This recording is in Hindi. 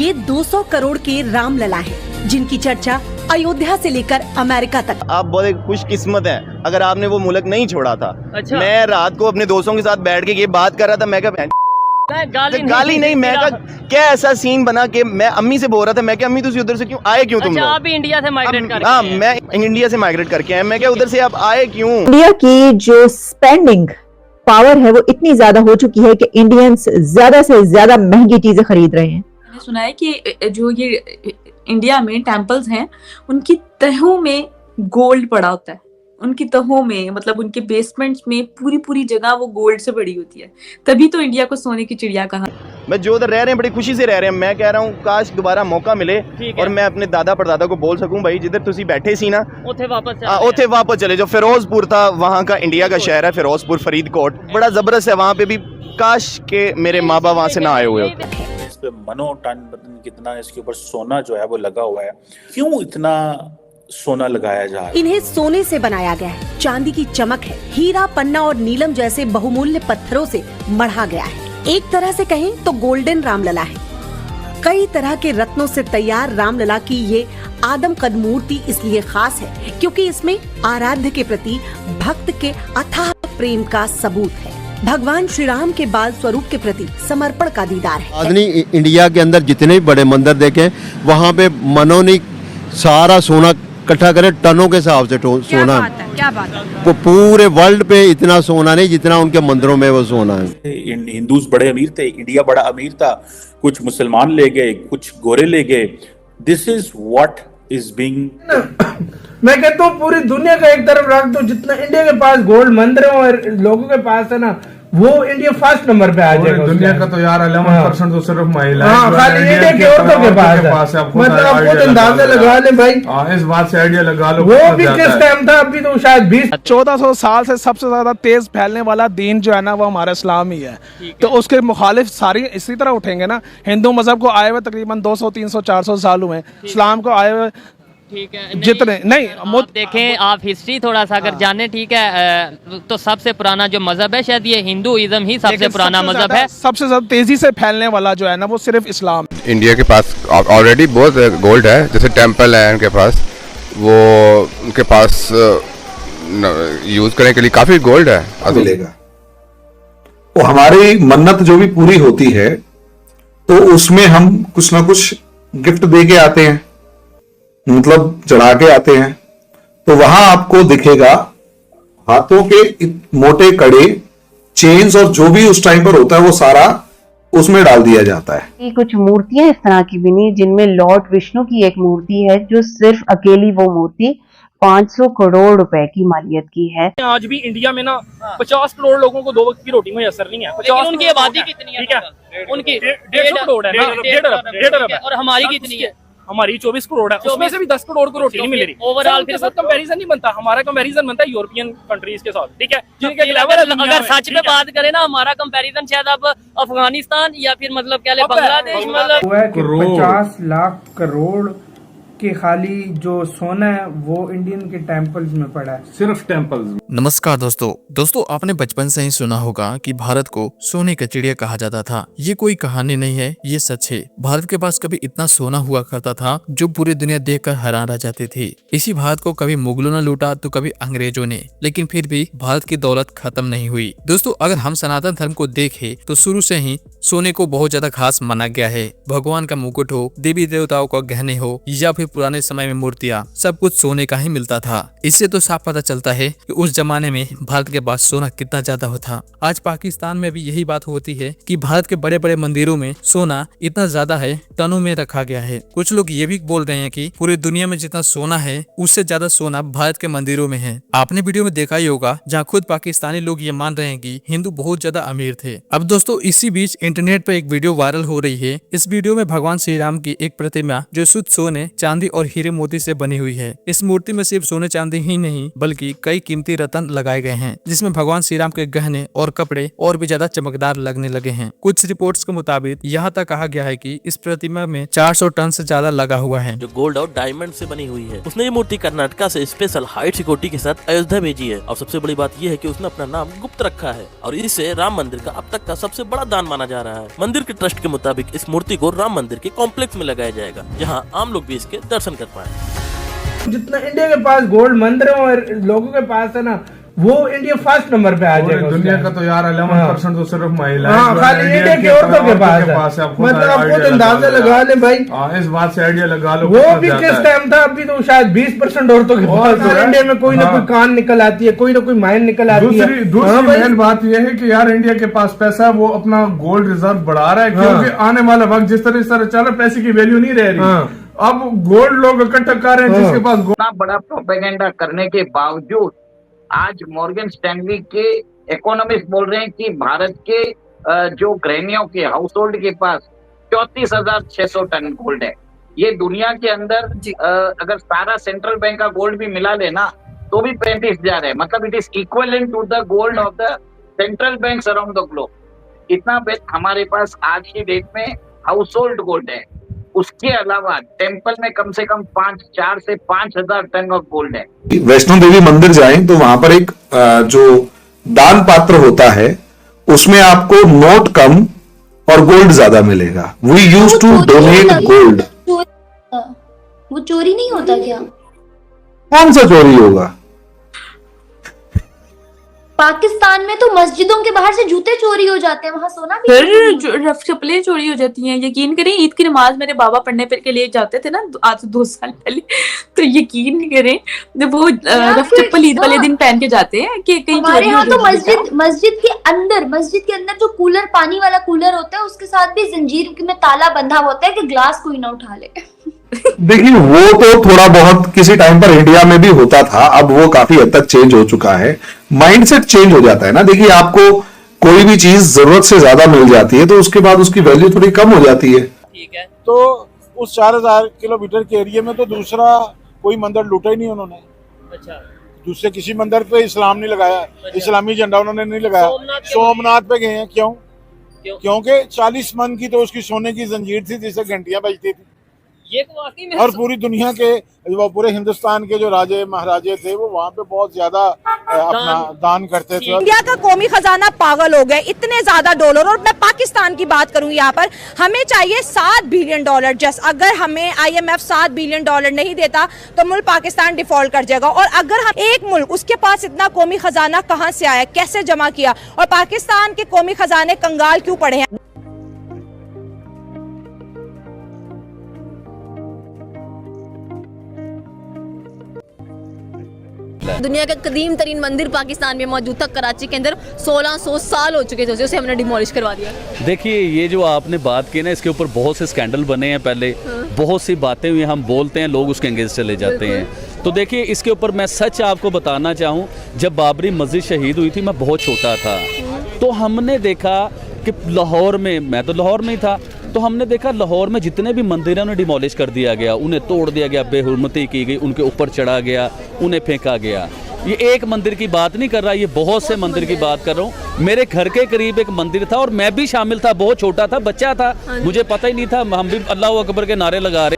ये 200 करोड़ के रामलला हैं, जिनकी चर्चा अयोध्या से लेकर अमेरिका तक। आप बहुत खुशकिस्मत हैं अगर आपने वो मुल्क नहीं छोड़ा था। अच्छा। मैं रात को अपने दोस्तों के साथ बैठ के ये बात कर रहा था, मैं क्या गाली नहीं, मैं क्या ऐसा सीन बना कि मैं अम्मी से बोल रहा था, मैं क्या अम्मी तुम उधर से क्यों आए, क्यों तुम अच्छा, आप भी इंडिया से माइग्रेट करके? हाँ, मैं इंडिया से माइग्रेट करके आया, मैं क्या उधर से आप आए क्यों? इंडिया की जो स्पेंडिंग पावर है वो इतनी ज्यादा हो चुकी है कि इंडियंस ज्यादा से ज्यादा महंगी चीजें खरीद रहे हैं। मैंने सुना है कि जो ये इंडिया में टेम्पल्स हैं उनकी तहों में गोल्ड पड़ा होता है, उनकी तहों में, मतलब उनके बेसमेंट्स में पूरी जगह वो गोल्ड से भरी होती है, तभी तो इंडिया को सोने की चिड़िया कहा। मैं जो उधर रह रहे हैं बड़ी खुशी से रह रहे हैं, मैं कह रहा हूँ काश दोबारा मौका मिले और मैं अपने दादा परदादा को बोल सकूं, भाई जिधर तुसी बैठे सी ना उथे वापस चले जाओ। फिरोजपुर था वहाँ का, इंडिया का शहर है फिरोजपुर, फरीदकोट, बड़ा जबरदस्त है, वहाँ पे भी काश के मेरे माँ बाप वहाँ से ना आए हुए होते। इस पे मनो टन कितना इसके ऊपर सोना जो है वो लगा हुआ है, क्यों इतना सोना लगाया जा रहा है? इन्हें सोने से बनाया गया है, चांदी की चमक है, हीरा, पन्ना और नीलम जैसे बहुमूल्य पत्थरों से मढ़ा गया है। एक तरह से कहें तो गोल्डन रामलला है। कई तरह के रत्नों से तैयार रामलला की ये आदमकद मूर्ति इसलिए खास है क्योंकि इसमें आराध्य के प्रति भक्त के अथाह प्रेम का सबूत है। भगवान श्री राम के बाल स्वरूप के प्रति समर्पण का दीदार है। आदमी इंडिया के अंदर जितने भी बड़े मंदिर देखें वहाँ पे मनोनी सारा सोना इकट्ठा करे, टनों के हिसाब से सोना। क्या बात है? वो पूरे वर्ल्ड पे इतना सोना नहीं जितना उनके मंदिरों में वो सोना है। हिंदूज बड़े अमीर थे, इंडिया बड़ा अमीर था, कुछ मुसलमान ले गए, कुछ गोरे ले गए। This is what is being. मैं कहता हूँ पूरी दुनिया का एक तरफ रख दो, जितना इंडिया के पास गोल्ड मंदिर और लोगों के पास है ना, वो इंडिया फर्स्ट नंबर पे आ जाएगा। दुनिया का तो यार 11% तो सिर्फ महिलाएं। हाँ, खाली इंडिया के औरतों के पास है। मतलब आप खुद अंदाजा लगा ले भाई। इस बात से आइडिया लगा लो। वो भी किस टाइम था, अभी तो शायद 1400 साल से सबसे ज्यादा तेज फैलने वाला दीन जो है ना वो हमारा इस्लाम ही है। तो उसके मुखालिफ सारी इसी तरह उठेंगे ना। हिंदू मजहब को आए हुए तकरीबन 200, 300, 400 साल हुए, इस्लाम को आए हुए ठीक है, जितने नहीं आप देखें, आप हिस्ट्री थोड़ा सा अगर जाने, ठीक है, तो सबसे पुराना जो मजहब है शायद ये हिंदुइज्म ही सबसे पुराना मजहब है। सबसे ज्यादा तेजी से फैलने वाला जो है ना वो सिर्फ इस्लाम। इंडिया के पास ऑलरेडी बहुत गोल्ड है, जैसे टेम्पल है उनके पास, वो उनके पास यूज करने के लिए काफी गोल्ड है। मिलेगा वो हमारी मन्नत जो भी पूरी होती है तो उसमें हम कुछ ना कुछ गिफ्ट दे के आते हैं, मतलब चढ़ा के आते हैं। तो वहां आपको दिखेगा हाथों के मोटे कड़े, चेन्स और जो भी उस टाइम पर होता है वो सारा उसमें डाल दिया जाता है। कुछ मूर्तियां इस तरह की बनी जिनमें लॉर्ड विष्णु की एक मूर्ति है जो सिर्फ अकेली वो मूर्ति 500 करोड़ रुपए की मालियत की है। आज भी इंडिया में ना 50 करोड़ लोगों को 2 वक्त की रोटी में असर नहीं है। 50 उनकी आबादी कितनी है? ठीक है, उनकी 150 करोड़ है ना, 1.5 अरब है। और हमारी कितनी है? हमारी 24 करोड़ है, उसमें से भी 10 करोड़ को रोटी नहीं मिल रही। ओवरऑल फिर सब कंपैरिजन नहीं बनता, हमारा कंपैरिजन बनता है यूरोपियन कंट्रीज के साथ, ठीक है, जिनके लेवल अगर सच में बात करें ना, हमारा कंपैरिजन शायद अब अफगानिस्तान या फिर मतलब क्या बांग्लादेश, मतलब 50 लाख करोड़ के खाली जो सोना है वो इंडियन के टेम्पल्स में पड़ा है, सिर्फ टेम्पल्स। नमस्कार दोस्तों, आपने बचपन से ही सुना होगा कि भारत को सोने का चिड़िया कहा जाता था। ये कोई कहानी नहीं है, ये सच है। भारत के पास कभी इतना सोना हुआ करता था जो पूरी दुनिया देखकर हैरान रह जाती थी। इसी भारत को कभी मुगलों ने लूटा तो कभी अंग्रेजों ने, लेकिन फिर भी भारत की दौलत खत्म नहीं हुई। दोस्तों, अगर हम सनातन धर्म को देखें तो शुरू से ही सोने को बहुत ज्यादा खास माना गया है। भगवान का मुकुट हो, देवी देवताओं का गहने हो या फिर पुराने समय में मूर्तियां, सब कुछ सोने का ही मिलता था। इससे तो साफ पता चलता है कि उस जमाने में भारत के पास सोना कितना ज्यादा होता। आज पाकिस्तान में भी यही बात होती है कि भारत के बड़े बड़े मंदिरों में सोना इतना ज्यादा है, टनों में रखा गया है। कुछ लोग ये भी बोल रहे हैं कि पूरी दुनिया में जितना सोना है उससे ज्यादा सोना भारत के मंदिरों में है। आपने वीडियो में देखा ही होगा जहाँ खुद पाकिस्तानी लोग ये मान रहे हैं कि हिंदू बहुत ज्यादा अमीर थे। अब दोस्तों, इसी बीच इंटरनेट पर एक वीडियो वायरल हो रही है। इस वीडियो में भगवान श्री राम की एक प्रतिमा जो शुद्ध सोने, चांदी और हीरे मोती से बनी हुई है। इस मूर्ति में सिर्फ सोने चांदी ही नहीं बल्कि कई कीमती रत्न लगाए गए हैं, जिसमें भगवान श्री राम के गहने और कपड़े और भी ज्यादा चमकदार लगने लगे हैं। कुछ रिपोर्ट्स के मुताबिक यहाँ तक कहा गया है कि इस प्रतिमा में 400 टन से ज्यादा लगा हुआ है, जो गोल्ड और डायमंड से बनी हुई है। उसने ये मूर्ति कर्नाटका से स्पेशल हाई सिक्योरिटी के साथ अयोध्या भेजी है। और सबसे बड़ी बात यह है कि उसने अपना नाम गुप्त रखा है और इसे राम मंदिर का अब तक का सबसे बड़ा दान माना जा रहा है। रहा है। मंदिर के ट्रस्ट के मुताबिक इस मूर्ति को राम मंदिर के कॉम्प्लेक्स में लगाया जाएगा, जहां आम लोग भी इसके दर्शन कर पाए। जितना इंडिया के पास गोल्ड मंदिर और लोगों के पास है ना, वो इंडिया फर्स्ट नंबर पे आ जाएगा। दुनिया का तो यार 11% तो सिर्फ महिला है। हाँ, खाली इंडिया की औरतों के पास है। मतलब आप खुद अंदाजा लगा लें भाई। इस बात से आइडिया लगा लो। वो भी किस टाइम था, अभी तो शायद 20% औरतों के पास है। इंडिया में कोई ना कोई कान निकल आती है, कोई ना कोई माइन निकल आती है। दूसरी मेन बात यह है कि यार इंडिया के पास पैसा है, वो अपना गोल्ड रिजर्व बढ़ा रहा है, क्योंकि आने वाला वक्त जिस तरह चल रहा है, पैसे की वैल्यू नहीं रह रही। अब गोल्ड लोग इकट्ठा कर रहे हैं, जिसके पास इतना बड़ा प्रोपेगेंडा करने के बावजूद आज मॉर्गन स्टैनली के इकोनॉमिस्ट बोल रहे हैं कि भारत के जो गृहिणियों के हाउस होल्ड के पास 34,600 टन गोल्ड है। ये दुनिया के अंदर अगर सारा सेंट्रल बैंक का गोल्ड भी मिला लेना तो भी 35,000 है। मतलब it is equivalent to the gold of the central banks around the globe. इतना हमारे पास आज की डेट में हाउस होल्ड गोल्ड है। उसके अलावा टेम्पल में कम से कम 4 से 5,000 टन ऑफ गोल्ड है। वैष्णो देवी मंदिर जाएं तो वहां पर एक जो दान पात्र होता है उसमें आपको नोट कम और गोल्ड ज्यादा मिलेगा। We use to donate gold. वो चोरी नहीं होता क्या? कौन सा चोरी होगा? पाकिस्तान में तो मस्जिदों के बाहर से जूते चोरी हो जाते हैं, वहाँ सोना भी रफ चप्पलें चोरी हो जाती हैं। यकीन करें, ईद की नमाज मेरे बाबा पढ़ने के लिए जाते थे ना आज से 2 साल पहले, तो यकीन करें वो रफ चप्पल ईद वाले दिन पहन के जाते हैं कि कहीं हमारे यहाँ तो मस्जिद के अंदर जो कूलर, पानी वाला कूलर होता है, उसके साथ भी जंजीर में ताला बंधा होता है कि ग्लास कोई ना उठा ले। देखिए, वो तो थोड़ा बहुत किसी टाइम पर इंडिया में भी होता था, अब वो काफी हद तक चेंज हो चुका है। माइंडसेट चेंज हो जाता है ना। देखिए, आपको कोई भी चीज जरूरत से ज्यादा मिल जाती है तो उसके बाद उसकी वैल्यू थोड़ी कम हो जाती है। ठीक है, तो उस 4,000 किलोमीटर के एरिया में तो दूसरा कोई मंदिर लूटा ही नहीं उन्होंने। अच्छा, दूसरे किसी मंदिर पे इस्लाम नहीं लगाया। अच्छा। इस्लामी झंडा उन्होंने नहीं लगाया। सोमनाथ पे गए हैं। क्यों? क्योंकि 40 मन की तो उसकी सोने की जंजीर थी जिससे घंटियां बजती थी। ये तो वाकई में और पूरी दुनिया के, पूरे हिंदुस्तान के जो राजे महाराजे थे वो वहाँ पे बहुत ज्यादा अपना दान करते थे। इंडिया का कौमी खजाना पागल हो गए, इतने ज्यादा डॉलर। और मैं पाकिस्तान की बात करूं, यहाँ पर हमें चाहिए $7 बिलियन। जस्ट अगर हमें IMF $7 बिलियन नहीं देता तो मुल्क पाकिस्तान डिफॉल्ट कर जाएगा। और अगर हम एक मुल्क, उसके पास इतना कौमी खजाना कहाँ से आया, कैसे जमा किया, और पाकिस्तान के कौमी खजाने कंगाल क्यों पड़े हैं? दुनिया का कदीम तरीन मंदिर पाकिस्तान में मौजूद था, कराची के अंदर 1600 साल हो चुके थे उसे हमने डिमोलिश करवा दिया। देखिए, ये जो आपने बात की ना, इसके ऊपर बहुत से स्कैंडल बने हैं पहले। बहुत सी बातें हुई, हम बोलते हैं, लोग उसके अंगेज चले जाते हैं। तो देखिए, इसके ऊपर मैं सच आपको बताना चाहूँ, जब बाबरी मस्जिद शहीद हुई थी मैं बहुत छोटा था, तो हमने देखा कि लाहौर में, मैं तो लाहौर में ही था, तो हमने देखा लाहौर में जितने भी मंदिर हैं उन्हें डिमोलिश कर दिया गया, उन्हें तोड़ दिया गया, बेहुरमती की गई, उनके ऊपर चढ़ा गया, उन्हें फेंका गया। ये एक मंदिर की बात नहीं कर रहा, ये बहुत से मंदिर की बात कर रहा हूँ। मेरे घर के करीब एक मंदिर था और मैं भी शामिल था, बहुत छोटा था, बच्चा था, मुझे पता ही नहीं था, हम भी अल्लाह अकबर के नारे लगा रहे।